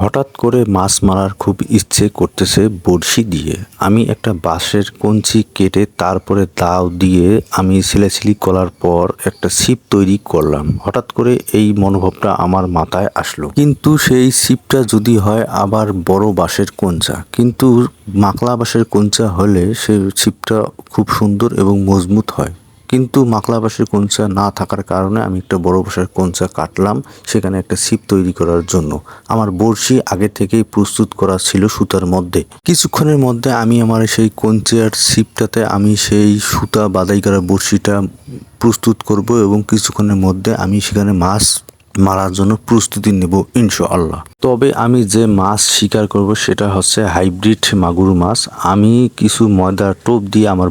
হঠাৎ করে মাছ মারার খুব ইচ্ছে করতেছে বড়শি দিয়ে। আমি একটা বাঁশের কঞ্চি কেটে তারপরে দাও দিয়ে আমি ছিলাছিলি করার পর একটা ছিপ তৈরি করলাম। হঠাৎ করে এই মনোভাবটা আমার মাথায় আসলো, কিন্তু সেই ছিপটা যদি হয় আবার বড় বাঁশের কঞ্চা, কিন্তু মাকলা বাঁশের কঞ্চা হলে সেই ছিপটা খুব সুন্দর এবং মজবুত হয়। কিন্তু মাকলা বাঁশের কঞ্চা না থাকার কারণে আমি একটা বড় বাঁশের কঞ্চা কাটলাম সেখানে একটা ছিপ তৈরি করার জন্য। আমার বড়শি আগে থেকেই প্রস্তুত করা ছিল সুতার মধ্যে। কিছুক্ষণের মধ্যে আমি আমার সেই কঞ্চার ছিপটাতে আমি সেই সুতা বাদাই করা বড়শিটা প্রস্তুত করব এবং কিছুক্ষণের মধ্যে আমি সেখানে মাছ মারার জন্য প্রস্তুতি নেব ইনশাআল্লাহ। তবে আমি যে মাছ শিকার করব সেটা হচ্ছে হাইব্রিড মাগুর মাছ। আমি কিছু ময়দার টোপ দিয়ে আমার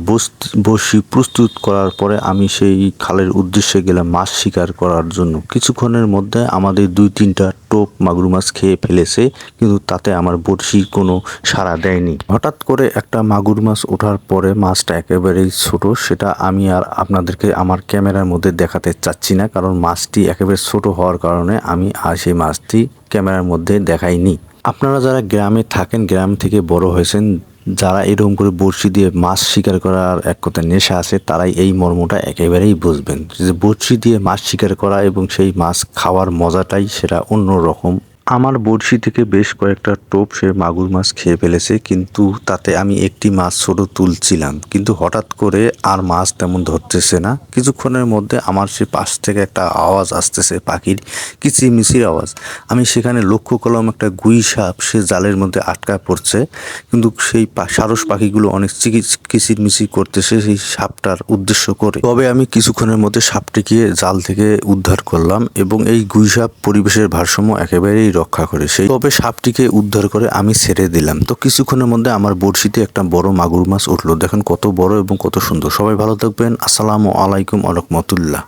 বড়শি প্রস্তুত করার পরে আমি সেই খালের উদ্দেশ্যে গেলাম মাছ শিকার করার জন্য। কিছুক্ষণের মধ্যে আমাদের 2-3টা টোপ মাগুর মাছ খেয়ে ফেলেছে, কিন্তু তাতে আমার বড়শি কোনো সাড়া দেয়নি। হঠাৎ করে একটা মাগুর মাছ ওঠার পরে মাছটা একেবারেই ছোট, সেটা আমি আর আপনাদেরকে আমার ক্যামেরার মধ্যে দেখাতে চাচ্ছি না, কারণ মাছটি একেবারে ছোট হওয়ার কারণে আমি আর সেই মাছটি ক্যামেরার মধ্যে দেখাইনি। আপনারা যারা গ্রামে থাকেন, গ্রাম থেকে বড় হয়েছেন, যারা এরকম করে বড়শি দিয়ে মাছ শিকার করার এক কথা নেশা আছে, তারাই এই মর্মটা একেবারেই বুঝবেন যে বড়শি দিয়ে মাছ শিকার করা এবং সেই মাছ খাওয়ার মজাটাই সেটা অন্য রকম। আমার বড়শি থেকে বেশ কয়েকটা টোপ সে মাগুর মাছ খেয়ে ফেলেছে, কিন্তু তাতে আমি একটি মাছ ছোট তুলছিলাম, কিন্তু হঠাৎ করে আর মাছ তেমন ধরতেছে না। কিছুক্ষণের মধ্যে আমার সে পাশ থেকে একটা আওয়াজ আসতেছে, পাখির কিচিরমিচির আওয়াজ। আমি সেখানে লক্ষ্য করলাম একটা গুই সাপ সে জালের মধ্যে আটকা পড়ছে, কিন্তু সেই সারস পাখিগুলো অনেক কিচিরমিচির করতেছে সেই সাপটার উদ্দেশ্য করে। তবে আমি কিছুক্ষণের মধ্যে সাপটিকে জাল থেকে উদ্ধার করলাম এবং এই গুই সাপ পরিবেশের ভারসাম্য একেবারেই রক্ষা করে। তবে সাপটিকে উদ্ধার করে আমি ছেড়ে দিলাম। তো কিছুক্ষণের মধ্যে আমার বড়শিতে একটা বড় মাগুর মাছ উঠলো। দেখেন কত বড় এবং কত সুন্দর। সবাই ভালো থাকবেন। আসসালামু আলাইকুম ওয়া রাহমাতুল্লাহ।